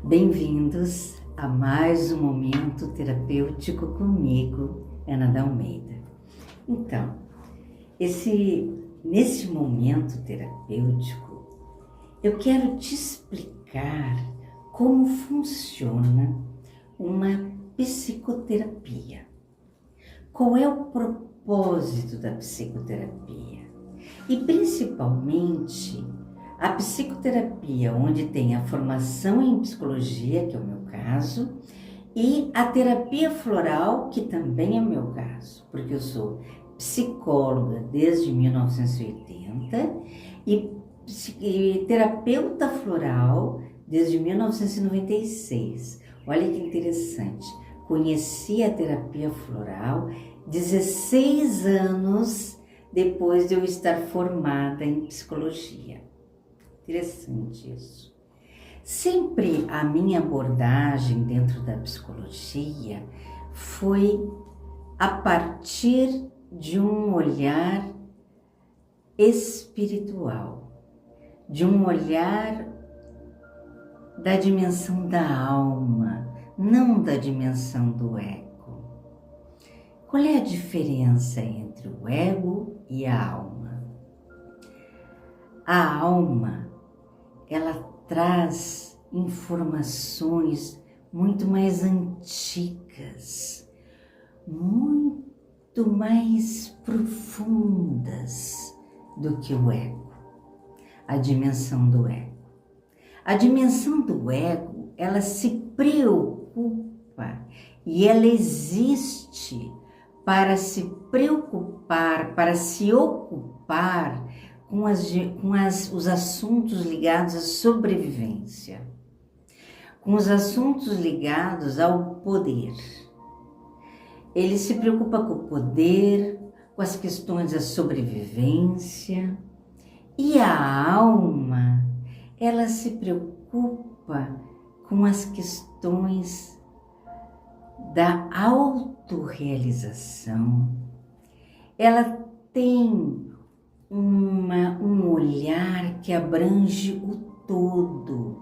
Bem-vindos a mais um momento terapêutico comigo, Ana da Almeida. Então, nesse momento terapêutico, eu quero te explicar como funciona uma psicoterapia. Qual é o propósito da psicoterapia? E principalmente a psicoterapia, onde tem a formação em psicologia, que é o meu caso, e a terapia floral, que também é o meu caso, porque eu sou psicóloga desde 1980 e terapeuta floral desde 1996. Olha que interessante, conheci a terapia floral 16 anos depois de eu estar formada em psicologia. Interessante isso. Sempre a minha abordagem dentro da psicologia foi a partir de um olhar espiritual, de um olhar da dimensão da alma, não da dimensão do ego. Qual é a diferença entre o ego e a alma? A alma, ela traz informações muito mais antigas, muito mais profundas do que o ego, a dimensão do ego. A dimensão do ego, ela se preocupa e ela existe para se preocupar, para se ocupar com os assuntos ligados à sobrevivência, com os assuntos ligados ao poder. Ele se preocupa com o poder, com as questões da sobrevivência, e a alma, ela se preocupa com as questões da autorrealização. Ela tem um olhar que abrange o todo,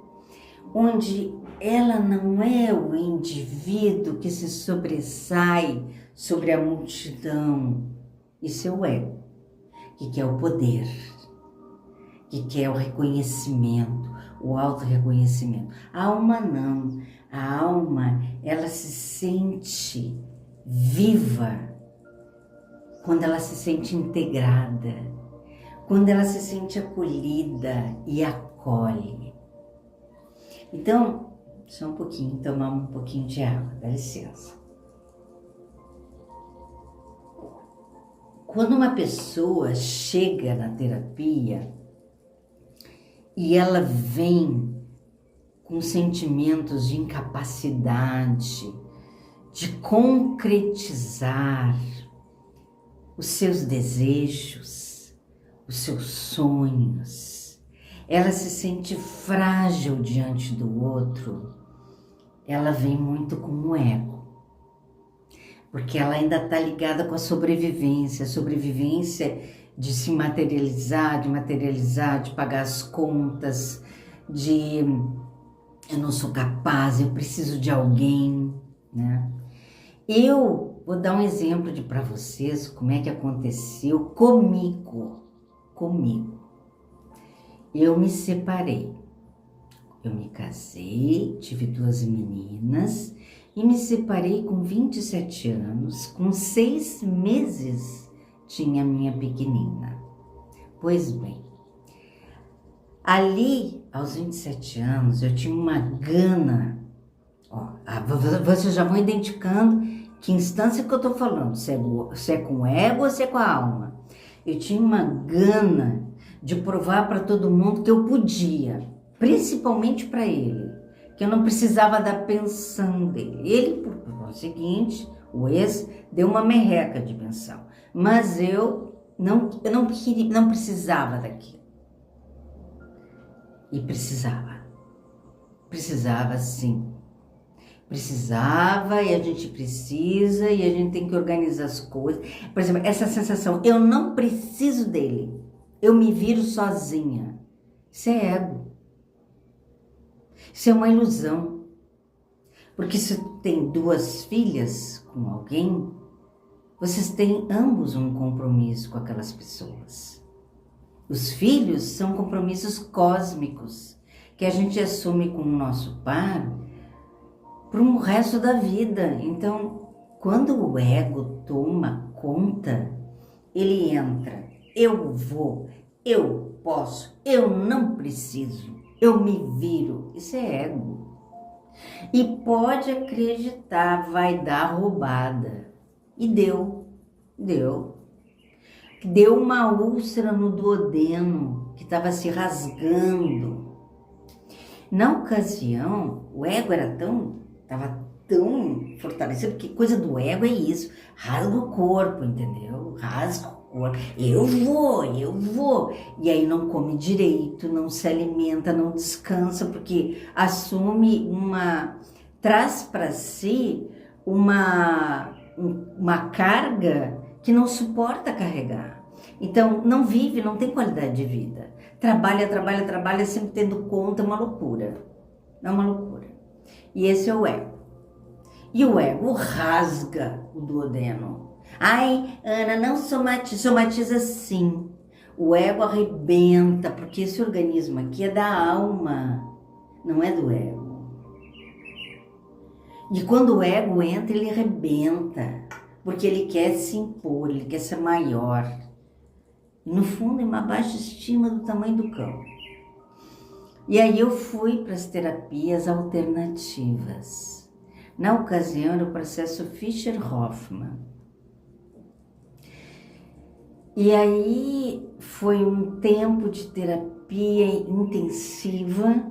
onde ela não é o indivíduo que se sobressai sobre a multidão. Isso é o ego, que quer o poder, que quer o reconhecimento, o autorreconhecimento. A alma não. A alma, ela se sente viva quando ela se sente integrada, quando ela se sente acolhida e acolhe. Então, só um pouquinho, tomar um pouquinho de água, dá licença. Quando uma pessoa chega na terapia e ela vem com sentimentos de incapacidade, de concretizar os seus desejos, os seus sonhos, ela se sente frágil diante do outro, ela vem muito com o ego, porque ela ainda está ligada com a sobrevivência de se materializar, de pagar as contas, de eu não sou capaz, eu preciso de alguém, né? Eu vou dar um exemplo para vocês como é que aconteceu comigo. Eu me separei, eu me casei, tive 2 meninas e me separei com 27 anos, com 6 meses tinha minha pequenina. Pois bem, ali aos 27 anos eu tinha uma gana, vocês já vão identificando que instância que eu tô falando, se é com o ego ou se é com a alma. Eu tinha uma gana de provar para todo mundo que eu podia, principalmente para ele, que eu não precisava da pensão dele. Ele, por o seguinte, o ex, deu uma merreca de pensão, mas eu não precisava daquilo. E precisava sim. Precisava, e a gente precisa, e a gente tem que organizar as coisas. Por exemplo, essa sensação, eu não preciso dele, eu me viro sozinha. Isso é ego. Isso é uma ilusão. Porque se tu tem duas filhas com alguém, vocês têm ambos um compromisso com aquelas pessoas. Os filhos são compromissos cósmicos que a gente assume com o nosso par para o resto da vida. Então, quando o ego toma conta, ele entra. Eu vou, eu posso, eu não preciso, eu me viro. Isso é ego. E pode acreditar, vai dar roubada. E deu. Deu uma úlcera no duodeno que estava se rasgando. Na ocasião, o ego estava tão fortalecido, porque coisa do ego é isso, rasga o corpo, entendeu? Rasga o corpo, eu vou. E aí não come direito, não se alimenta, não descansa, porque traz para si uma carga que não suporta carregar. Então, não vive, não tem qualidade de vida. Trabalha, sempre tendo conta, é uma loucura. É uma loucura. E esse é o ego. E o ego rasga o duodeno. Ai, Ana, não somatiza sim. O ego arrebenta, porque esse organismo aqui é da alma, não é do ego. E quando o ego entra, ele arrebenta, porque ele quer se impor, ele quer ser maior. E no fundo é uma baixa estima do tamanho do cão. E aí eu fui para as terapias alternativas. Na ocasião era o processo Fischer-Hoffmann. E aí foi um tempo de terapia intensiva,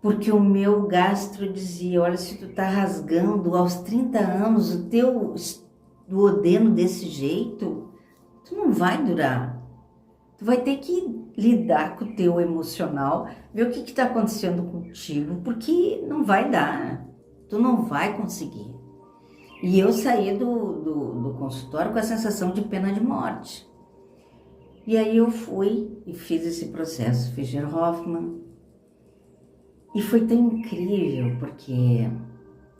porque o meu gastro dizia, olha, se tu tá rasgando aos 30 anos o teu duodeno desse jeito, tu não vai durar. Tu vai ter que lidar com o teu emocional, ver o que está acontecendo contigo, porque não vai dar, tu não vai conseguir. E eu saí do consultório com a sensação de pena de morte. E aí eu fui e fiz esse processo Fischer-Hoffmann. E foi tão incrível, porque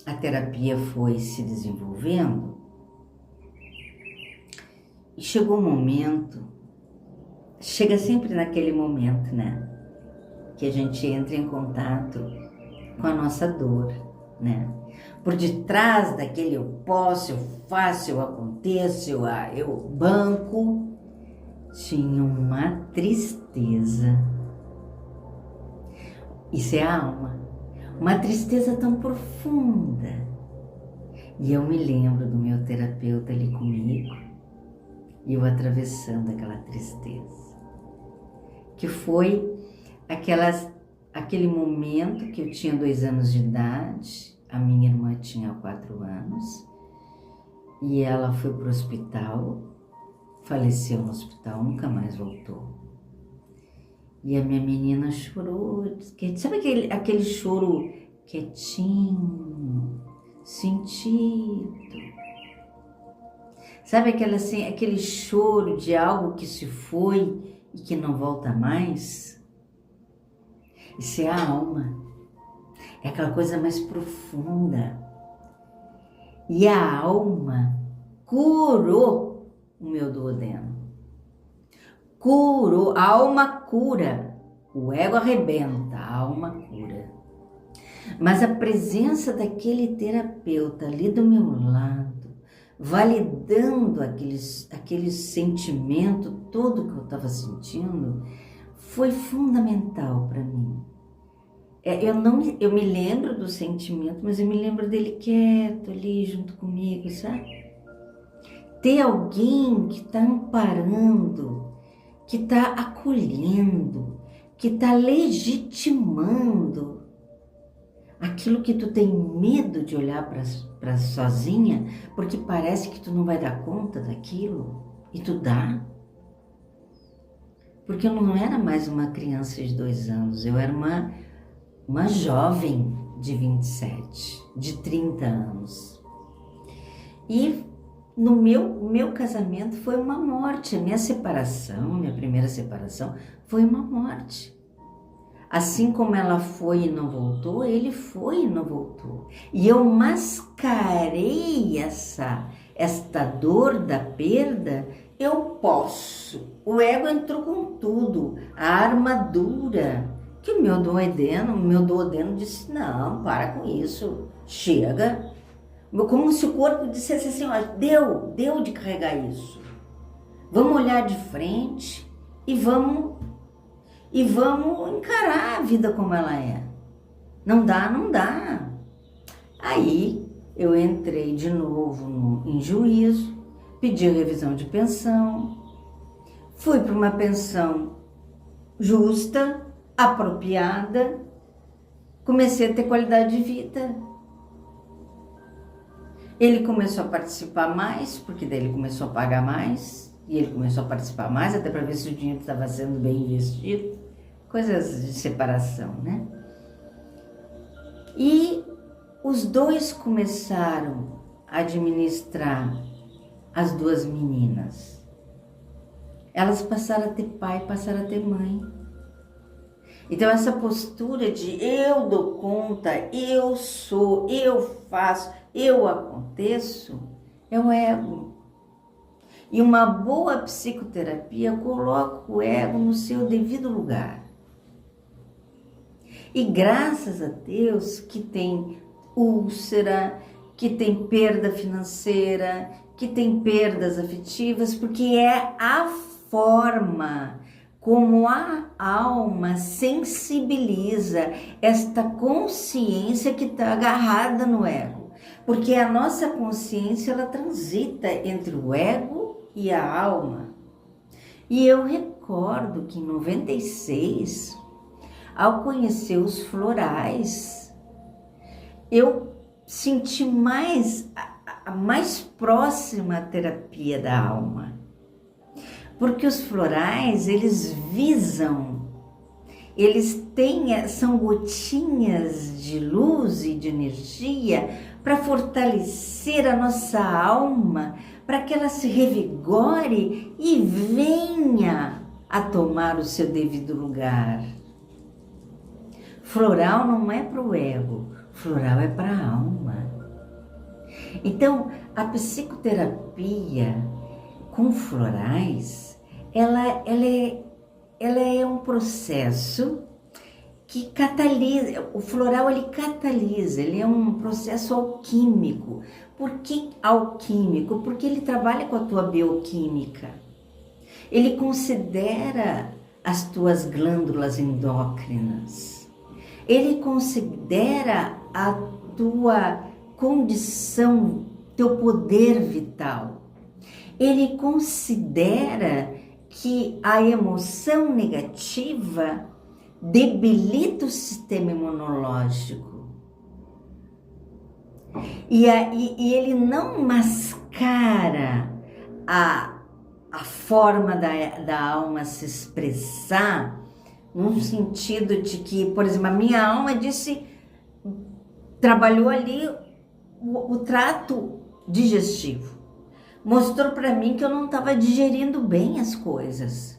a terapia foi se desenvolvendo e chegou um momento, chega sempre naquele momento, né? Que a gente entra em contato com a nossa dor, né? Por detrás daquele eu posso, eu faço, eu aconteço, eu banco, tinha uma tristeza. Isso é a alma. Uma tristeza tão profunda. E eu me lembro do meu terapeuta ali comigo, e eu atravessando aquela tristeza. Que foi aquele momento que eu tinha 2 anos de idade, a minha irmã tinha 4 anos, e ela foi para o hospital, faleceu no hospital, nunca mais voltou. E a minha menina chorou, sabe aquele choro quietinho, sentido? Sabe aquele choro de algo que se foi e que não volta mais? Isso é a alma, é aquela coisa mais profunda. E a alma curou o meu duodeno. Curou, a alma cura, o ego arrebenta, a alma cura. Mas a presença daquele terapeuta ali do meu lado, validando aquele sentimento todo que eu estava sentindo, foi fundamental para mim. Eu me lembro do sentimento, mas eu me lembro dele quieto ali junto comigo, sabe? Ter alguém que está amparando, que está acolhendo, que está legitimando aquilo que tu tem medo de olhar para sozinha, porque parece que tu não vai dar conta daquilo, e tu dá. Porque eu não era mais uma criança de 2 anos, eu era uma jovem de 27, de 30 anos. E no meu casamento foi uma morte, a minha separação, minha primeira separação, foi uma morte. Assim como ela foi e não voltou, ele foi e não voltou. E eu mascarei esta dor da perda, eu posso. O ego entrou com tudo, a armadura, que o meu duodeno disse, não, para com isso, chega. Como se o corpo dissesse assim, ó, deu de carregar isso. Vamos olhar de frente e vamos encarar a vida como ela é. Não dá. Aí eu entrei de novo em juízo, pedi revisão de pensão, fui para uma pensão justa, apropriada, comecei a ter qualidade de vida. Ele começou a participar mais, porque daí ele começou a pagar mais, e ele começou a participar mais, até para ver se o dinheiro estava sendo bem investido. Coisas de separação, né? E os dois começaram a administrar as duas meninas. Elas passaram a ter pai, passaram a ter mãe. Então essa postura de eu dou conta, eu sou, eu faço, eu aconteço, é o ego. E uma boa psicoterapia coloca o ego no seu devido lugar. E graças a Deus que tem úlcera, que tem perda financeira, que tem perdas afetivas, porque é a forma como a alma sensibiliza esta consciência que está agarrada no ego. Porque a nossa consciência, ela transita entre o ego e a alma. E eu recordo que em 96... ao conhecer os florais, eu senti a mais próxima terapia da alma. Porque os florais, eles visam, são gotinhas de luz e de energia para fortalecer a nossa alma, para que ela se revigore e venha a tomar o seu devido lugar. Floral não é para o ego, floral é para a alma. Então, a psicoterapia com florais, ela é um processo que catalisa. O floral, ele catalisa, ele é um processo alquímico. Por que alquímico? Porque ele trabalha com a tua bioquímica. Ele considera as tuas glândulas endócrinas. Ele considera a tua condição, teu poder vital. Ele considera que a emoção negativa debilita o sistema imunológico. E ele não mascara a forma da alma se expressar, num sentido de que, por exemplo, a minha alma trabalhou ali o trato digestivo. Mostrou para mim que eu não estava digerindo bem as coisas,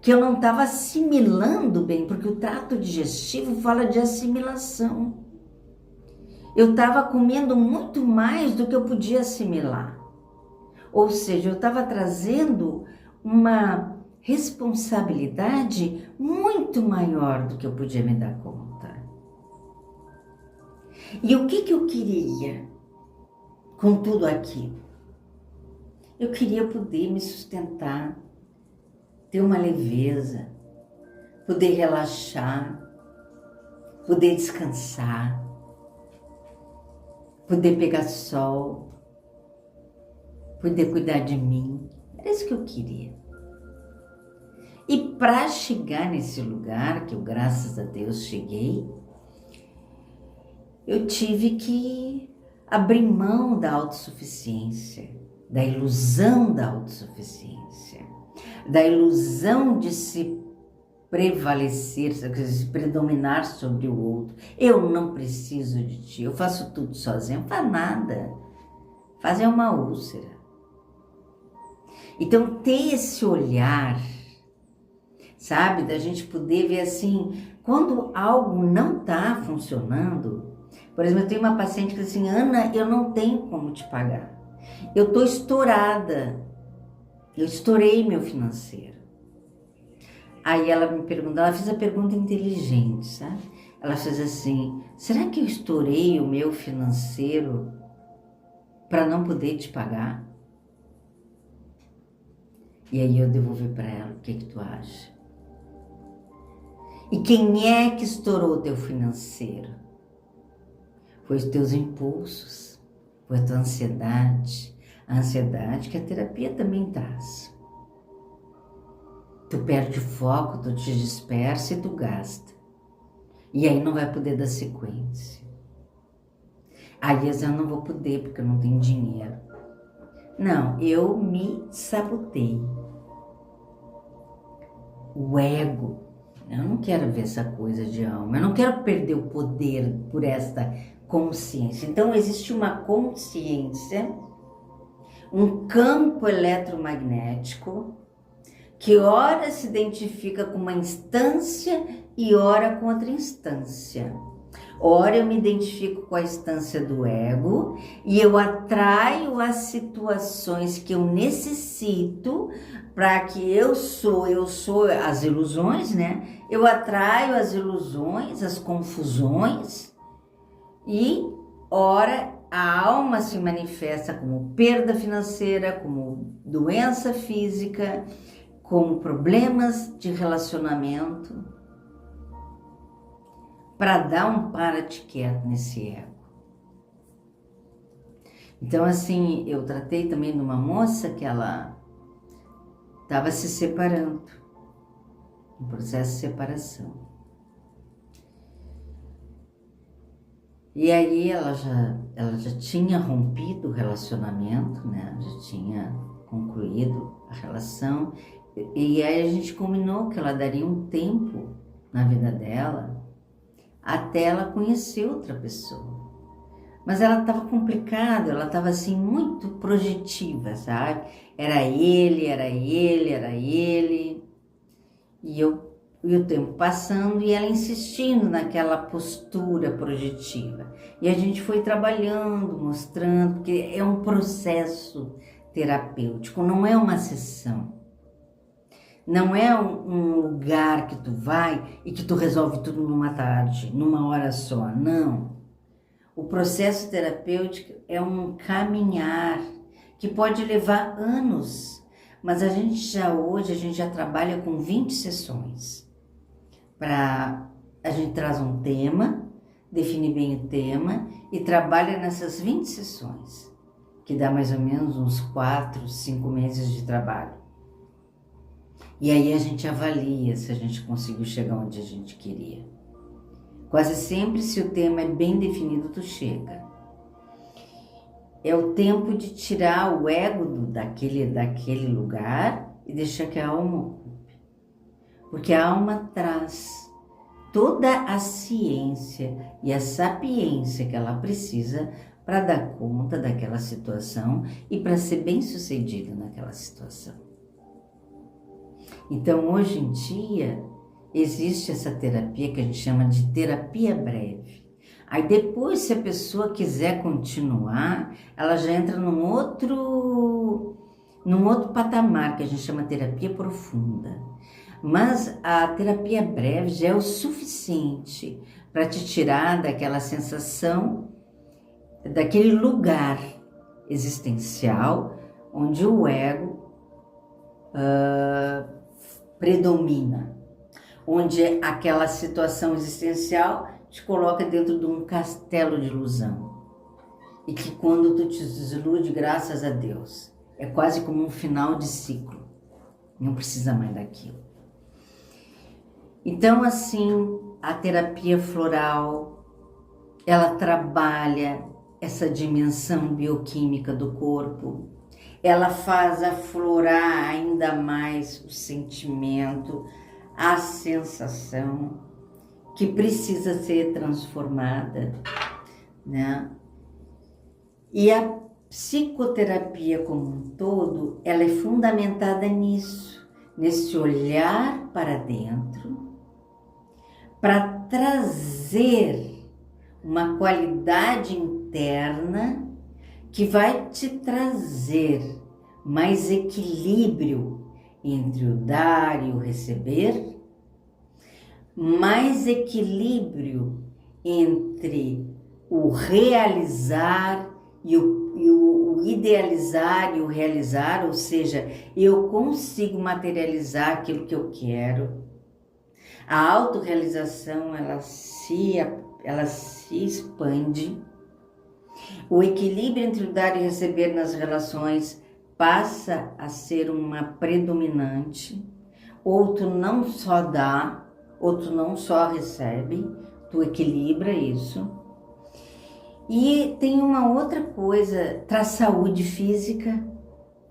que eu não estava assimilando bem, porque o trato digestivo fala de assimilação. Eu estava comendo muito mais do que eu podia assimilar. Ou seja, eu estava trazendo uma responsabilidade muito maior do que eu podia me dar conta. E o que eu queria com tudo aquilo? Eu queria poder me sustentar, ter uma leveza, poder relaxar, poder descansar, poder pegar sol, poder cuidar de mim. Era isso que eu queria. E para chegar nesse lugar, que eu, graças a Deus, cheguei, eu tive que abrir mão da autossuficiência, da ilusão da autossuficiência, da ilusão de se prevalecer, se predominar sobre o outro. Eu não preciso de ti, eu faço tudo sozinho. Não faz nada. Fazer uma úlcera. Então, ter esse olhar, sabe, da gente poder ver assim, Quando algo não está funcionando, por exemplo, eu tenho uma paciente que diz assim, Ana, eu não tenho como te pagar. Eu estou estourada. Eu estourei meu financeiro. Aí ela me perguntou, ela fez a pergunta inteligente, sabe? Ela fez assim, será que eu estourei o meu financeiro para não poder te pagar? E aí eu devolvi para ela, o que tu acha? E quem é que estourou o teu financeiro? Foi os teus impulsos, foi a tua ansiedade, a ansiedade que a terapia também traz. Tu perde o foco, tu te dispersa e tu gasta. E aí não vai poder dar sequência. Aí eu não vou poder porque eu não tenho dinheiro. Não, eu me sabotei. O ego. Eu não quero ver essa coisa de alma. Eu não quero perder o poder por esta consciência. Então existe uma consciência, um campo eletromagnético que ora se identifica com uma instância e ora com outra instância. Ora eu me identifico com a instância do ego e eu atraio as situações que eu necessito para que eu sou as ilusões, né? Eu atraio as ilusões, as confusões e ora a alma se manifesta como perda financeira, como doença física, como problemas de relacionamento, para dar um para-te quieto nesse ego. Então, assim, eu tratei também de uma moça que ela estava se separando, um processo de separação. E aí ela já tinha rompido o relacionamento, né? Já tinha concluído a relação. E aí a gente combinou que ela daria um tempo na vida dela até ela conhecer outra pessoa. Mas ela estava complicada, ela estava assim muito projetiva, sabe? Era ele. E o tempo passando e ela insistindo naquela postura projetiva. E a gente foi trabalhando, mostrando, porque é um processo terapêutico, não é uma sessão. Não é um lugar que tu vai e que tu resolve tudo numa tarde, numa hora só. Não. O processo terapêutico é um caminhar que pode levar anos. Mas hoje a gente já trabalha com 20 sessões. A gente traz um tema, define bem o tema e trabalha nessas 20 sessões, que dá mais ou menos uns 4, 5 meses de trabalho. E aí a gente avalia se a gente conseguiu chegar onde a gente queria. Quase sempre, se o tema é bem definido, tu chega. É o tempo de tirar o ego daquele lugar e deixar que a alma ocupe. Porque a alma traz toda a ciência e a sapiência que ela precisa para dar conta daquela situação e para ser bem-sucedida naquela situação. Então, hoje em dia, existe essa terapia que a gente chama de terapia breve. Aí depois, se a pessoa quiser continuar, ela já entra num outro patamar, que a gente chama terapia profunda. Mas a terapia breve já é o suficiente para te tirar daquela sensação, daquele lugar existencial, onde o ego predomina, onde aquela situação existencial te coloca dentro de um castelo de ilusão e que quando tu te desilude, graças a Deus, é quase como um final de ciclo, não precisa mais daquilo. Então, assim, a terapia floral, ela trabalha essa dimensão bioquímica do corpo, ela faz aflorar ainda mais o sentimento, a sensação que precisa ser transformada, né? E a psicoterapia como um todo, ela é fundamentada nisso, nesse olhar para dentro, para trazer uma qualidade interna que vai te trazer mais equilíbrio entre o dar e o receber, mais equilíbrio entre o realizar e o idealizar e o realizar, ou seja, eu consigo materializar aquilo que eu quero. A autorrealização, ela se expande. O equilíbrio entre o dar e receber nas relações passa a ser uma predominante. Ou tu não só dá, ou tu não só recebe, tu equilibra isso. E tem uma outra coisa, traz saúde física,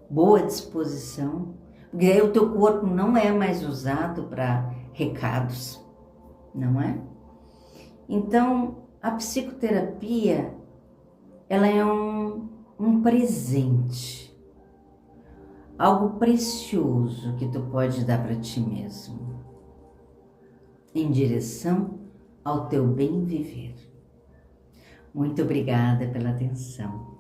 boa disposição, porque aí o teu corpo não é mais usado para recados, não é? Então, a psicoterapia, ela é um presente, algo precioso que tu pode dar para ti mesmo, em direção ao teu bem viver. Muito obrigada pela atenção.